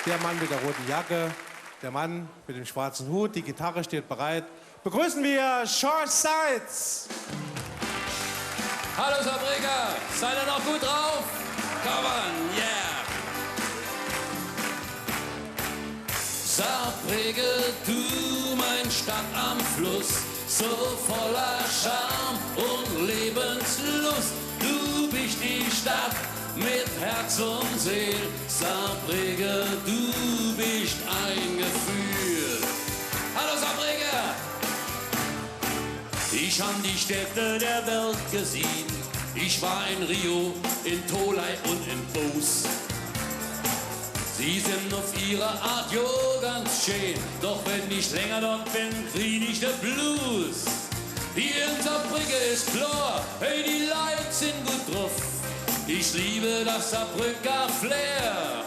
der Mann mit der roten Jacke, der Mann mit dem schwarzen Hut, die Gitarre steht bereit. Begrüßen wir George Seitz. Hallo Saarbrücker, seid ihr noch gut drauf? Come on, yeah! Saarbrücke, du mein Stadt am Fluss, so voller Charme und Lebenslust. Du bist die Stadt mit Herz und Seel. Saarbrücke, du bist ein Gefühl. Hallo Saarbrücke! Ich han die Städte der Welt gesehen. Ich war in Rio, in Tolai und in Boos. Sie sind auf ihre Art jo ganz schön, doch wenn ich länger dort bin, krieg ich den Blues. Hier in Saarbrücke ist klar, hey, die Leute sind gut drauf. Ich liebe das Saarbrücker Flair.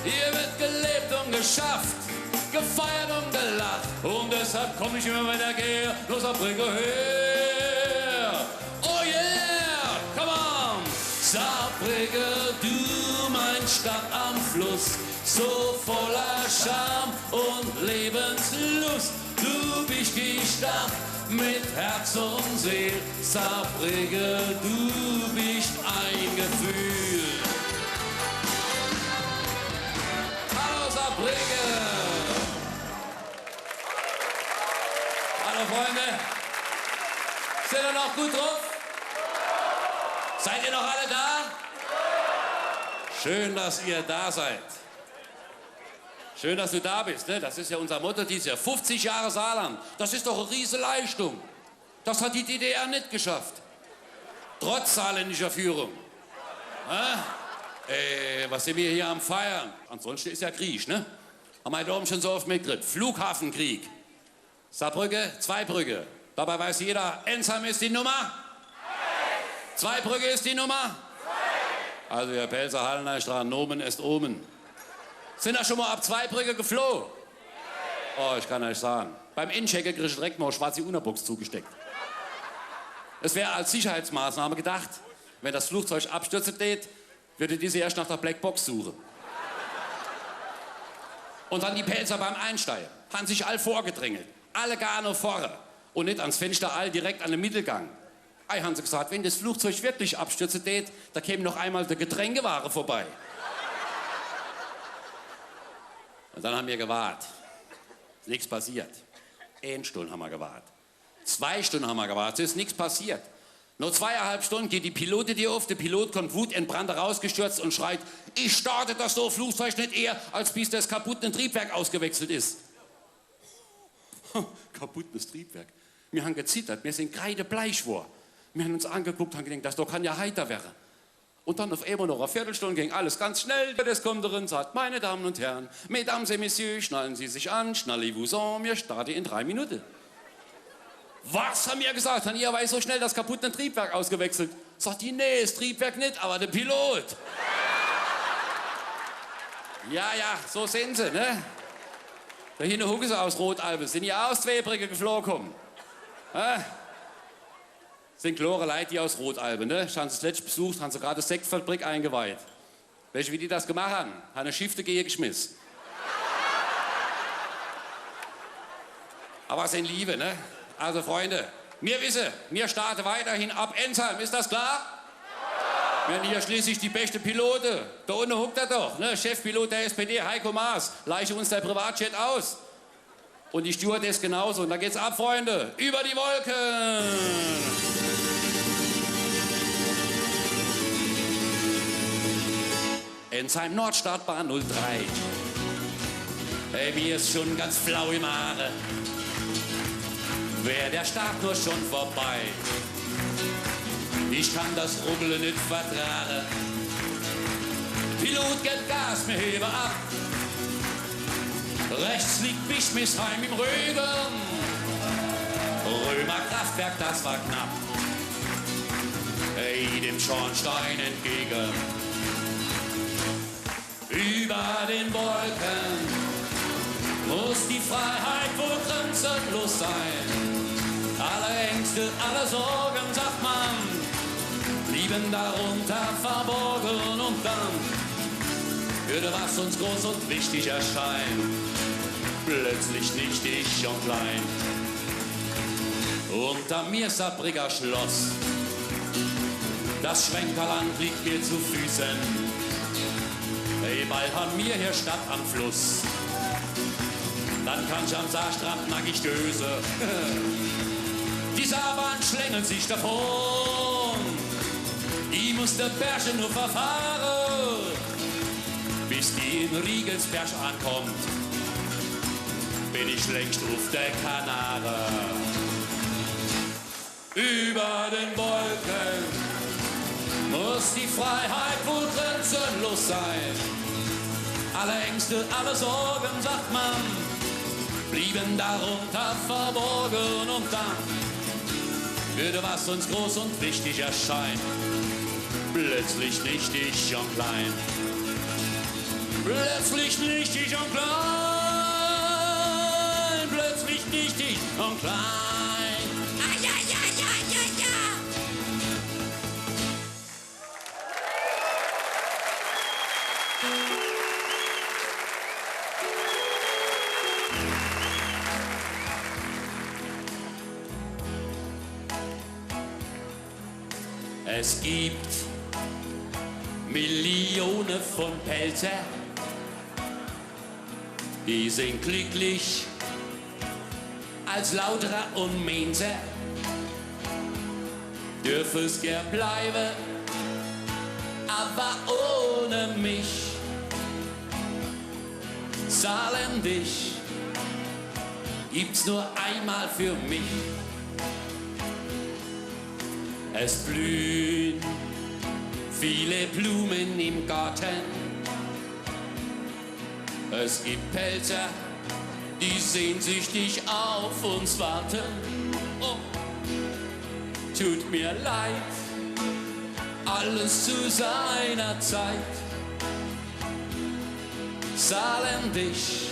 Hier wird gelebt und geschafft, gefeiert und gelacht. Und deshalb komm ich immer, wenn er gehe, nur Saarbrücke her. Oh yeah, come on! Saarbrücke, du mein Stadt am Fluss, so voller Charme und Lebenslust. Du bist die Stadt mit Herz und Seel. Saarbrücke, du bist ein Gefühl. Hallo Saarbrücke! Hallo Freunde! Seid ihr noch gut drauf? Seid ihr noch alle da? Schön, dass ihr da seid. Schön, dass du da bist. Ne? Das ist ja unser Motto dieses Jahr. 50 Jahre Saarland. Das ist doch eine riese Leistung. Das hat die DDR nicht geschafft. Trotz saarländischer Führung. Was sind wir hier am Feiern? Ansonsten ist ja Krieg, ne? Haben wir da oben schon so oft mitgekriegt. Flughafenkrieg. Saarbrücke, Zweibrücke. Dabei weiß jeder, Ensheim ist die Nummer. Zweibrücke ist die Nummer. Also ihr Pelzer, Hallener, Stranomen ist oben. Sind da schon mal ab Zweibrücke geflogen? Oh, ich kann euch sagen. Beim Inchecker krieg ich direkt mal schwarze Unabox zugesteckt. Es wäre als Sicherheitsmaßnahme gedacht, wenn das Flugzeug abstürzen tät, würde diese erst nach der Blackbox suchen. Und dann die Pelzer beim Einsteigen. Haben sich all vorgedrängelt. Alle gar noch vorne. Und nicht ans Fenster, all direkt an den Mittelgang. Ei, haben sie gesagt, wenn das Flugzeug wirklich abstürzen tät, da käme noch einmal die Getränkeware vorbei. Und dann haben wir gewartet. Nichts passiert. 1 Stunde haben wir gewartet. 2 Stunden haben wir gewartet. Es ist nichts passiert. Noch 2,5 Stunden geht die Pilotin auf. Der Pilot kommt wutentbrannt rausgestürzt und schreit, ich starte das so Flugzeug nicht eher, als bis das kaputte Triebwerk ausgewechselt ist. Kaputtes Triebwerk. Wir haben gezittert. Wir sind kreidebleich geworden. Wir haben uns angeguckt und gedacht, das doch kann ja heiter werden. Und dann auf einmal noch eine Viertelstunde ging alles ganz schnell. Das kommt drin, sagt, meine Damen und Herren, Mesdames et Messieurs, schnallen Sie sich an, schnallez-vous en, wir starten in 3 Minuten. Was haben wir gesagt? Haben ihr aber so schnell das kaputte Triebwerk ausgewechselt? Sagt die, nee, das Triebwerk nicht, aber der Pilot. Ja, so sind sie, ne? Da hinten hucken sie aus Rotalbe, sind ja aus Zweibrücke geflogen. Sind klare Leute, die aus Rotalbe, ne? Ich habe das letzte besucht, haben sie gerade eine Sektfabrik eingeweiht. Welche, wie die das gemacht haben? Haben eine Schifte geschmissen. Aber es sind Liebe, ne? Also Freunde, wir wissen, wir starten weiterhin ab Ensheim, ist das klar? Wir haben hier schließlich die beste Pilote. Da unten huckt er doch, ne? Chefpilot der SPD, Heiko Maas, leiche uns der Privatjet aus. Und die Stewardess genauso. Und da geht's ab, Freunde, über die Wolken. Ensheim Nordstartbahn 03. Hey, mir ist schon ganz flau im Haare. Wär der Start nur schon vorbei. Ich kann das Rubbeln nicht vertragen. Pilot gibt Gas, mir hebe ab. Rechts liegt Bischmisheim im Rügen. Römer Kraftwerk, das war knapp. Hey, dem Schornstein entgegen. Über den Wolken muss die Freiheit wohl grenzenlos sein. Alle Ängste, alle Sorgen, sagt man, blieben darunter verborgen und dann würde was uns groß und wichtig erscheint, plötzlich nichtig und klein. Unter mir Saarbrücker Schloss, das Schwenkerland liegt mir zu Füßen. Hey, bald haben wir hier Stadt am Fluss, dann kann ich am Saarstrand nackig döse. Die Saarbahn schlängelt sich davon, die muss der Berge nur verfahren, bis die in Riegelsberg ankommt, bin ich längst auf der Kanare. Über den Wolken muss die Freiheit wohl grenzenlos sein. Alle Ängste, alle Sorgen, sagt man, blieben darunter verborgen. Und dann würde was uns groß und wichtig erscheint, plötzlich nichtig und klein. Plötzlich nichtig und klein. Plötzlich nichtig und klein. Ah, ja, ja, ja, ja, ja. Es gibt Millionen von Pelzer, die sind glücklich als Lauterer und Mainzer. Dürfen es gern bleiben, aber ohne mich. Saarländisch gibt's nur einmal für mich. Es blühen viele Blumen im Garten. Es gibt Pelzer, die sehnsüchtig auf uns warten. Oh, tut mir leid, alles zu seiner Zeit. Saarländisch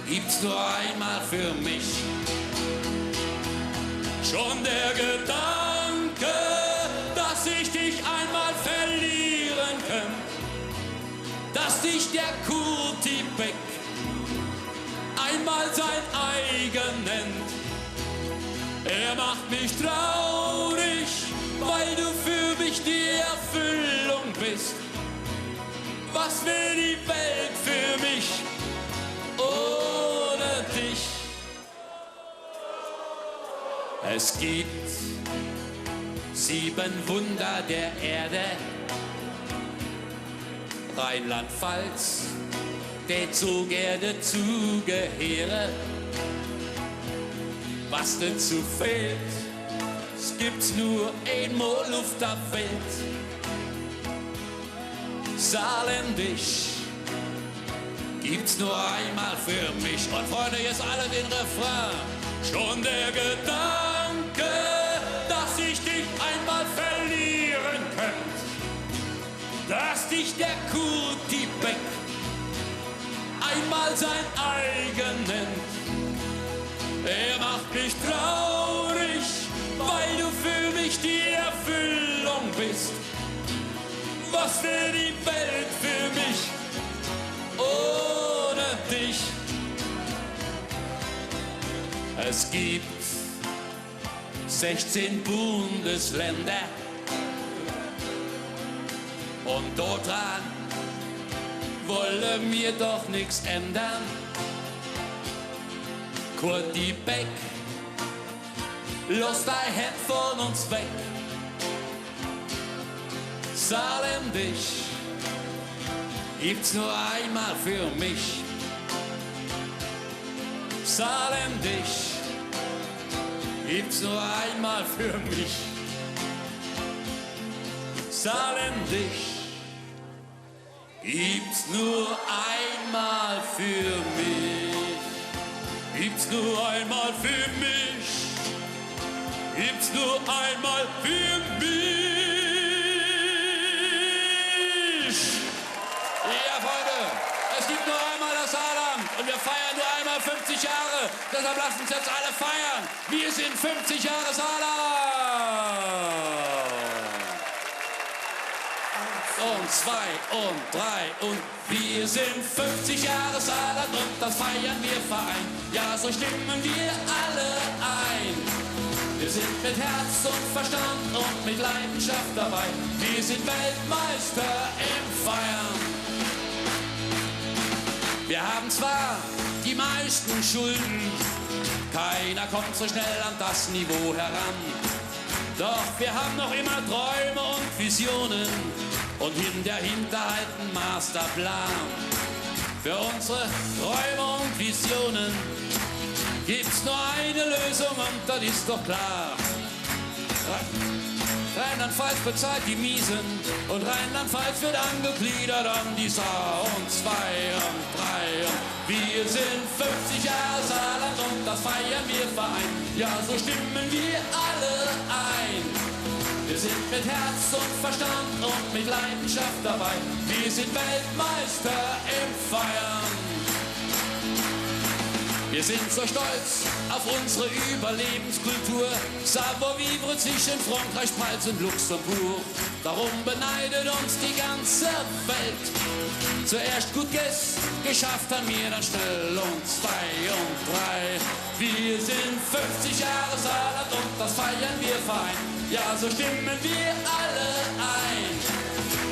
gibt's nur einmal für mich. Schon der Gedanke, dass ich dich einmal verlieren könnte, dass dich der Kurti Beck einmal sein eigen nennt. Er macht mich traurig, weil du für mich die Erfüllung bist. Was will die Welt für mich ohne dich? Es gibt 7 Wunder der Erde. Rheinland-Pfalz, der zur Erde zugehöre. Was dazu fehlt, es gibt's nur einmal auf der Welt. Saarländisch gibt's nur einmal für mich. Und Freunde, jetzt alle den Refrain. Schon der Gedanke, dass ich dich einmal verlieren könnte, dass dich der Kurti Beck einmal sein eigen nennt. Er macht mich traurig, weil du für mich die Erfüllung bist. Was will die Welt für mich ohne dich? Es gibt 16 Bundesländer und daran wollen wir doch nichts ändern. Kurti Beck, lass dein Hemd von uns weg. Saarländisch gibt's nur einmal für mich. Saarländisch gibt's nur einmal für mich. Saarländisch gibt's nur einmal für mich. Gibt's nur einmal für mich. Gibt's nur einmal für mich. Ja, Freunde, es gibt nur einmal das Saarland und wir feiern nur einmal 50 Jahre. Deshalb lasst uns jetzt alle feiern. Wir sind 50 Jahre Saarland. und 2 und 3 und wir sind 50 Jahre Saarland und das feiern wir Verein. Ja, so stimmen wir alle ein. Wir sind mit Herz und Verstand und mit Leidenschaft dabei. Wir sind Weltmeister im Feiern. Wir haben zwar die meisten Schulden, keiner kommt so schnell an das Niveau heran. Doch wir haben noch immer Träume und Visionen und in der Hinterhalt einen Masterplan. Für unsere Träume und Visionen gibt's nur eine Lösung und das ist doch klar. Rheinland-Pfalz bezahlt die Miesen und Rheinland-Pfalz wird angegliedert an die Saar und 2 und 3 und wir sind 50 Jahre Saarland und das feiern wir Verein. Ja, so stimmen wir alle ein. Wir sind mit Herz und Verstand und mit Leidenschaft dabei. Wir sind Weltmeister im Feiern. Wir sind so stolz auf unsere Überlebenskultur. Savoir-vivre zwischen Frankreich, Pfalz und Luxemburg. Darum beneidet uns die ganze Welt. Zuerst gut geschafft haben wir dann schnell und 2 und 3. Wir sind 50 Jahre Saarland und das feiern wir fein. Ja, so stimmen wir alle ein.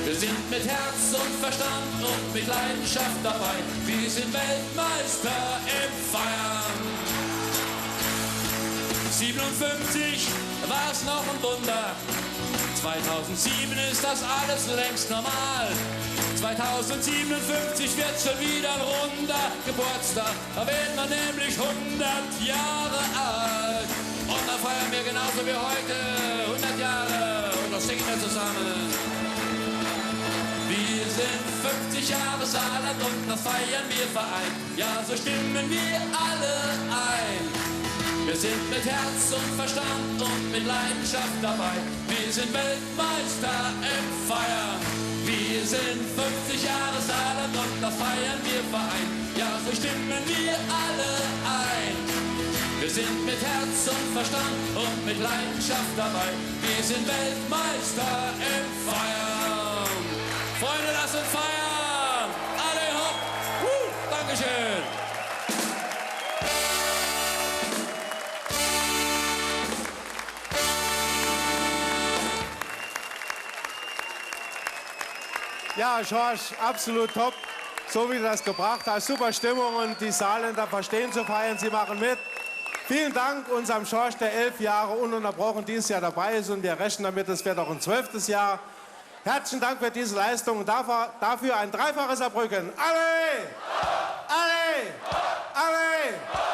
Wir sind mit Herz und Verstand und mit Leidenschaft dabei. Wir sind Weltmeister im Feiern. 57 war's noch ein Wunder. 2007 ist das alles längst normal. 2057 wird schon wieder ein runder Geburtstag. Da werden wir nämlich 100 Jahre alt. Und da feiern wir genauso wie heute 100 Jahre. Und das singen wir zusammen. Wir sind 50 Jahre Saarland und das feiern wir Verein. Ja, so stimmen wir alle ein. Wir sind mit Herz und Verstand und mit Leidenschaft dabei. Wir sind Weltmeister im Feiern. Wir sind 50 Jahre Saarland und das feiern wir Verein. Ja, so stimmen wir alle ein. Wir sind mit Herz und Verstand und mit Leidenschaft dabei. Wir sind Weltmeister im Feiern. Freunde, lasst uns feiern! Alle hopp! Dankeschön! Ja, George, absolut top. So wie du das gebracht hast. Super Stimmung und die Saarländer verstehen zu feiern. Sie machen mit. Vielen Dank unserem George, der 11 Jahre ununterbrochen dieses Jahr dabei ist. Und wir rechnen damit, es wird auch ein 12. Jahr. Herzlichen Dank für diese Leistung und dafür ein dreifaches Saarbrücken. Alle! Alle! Alle!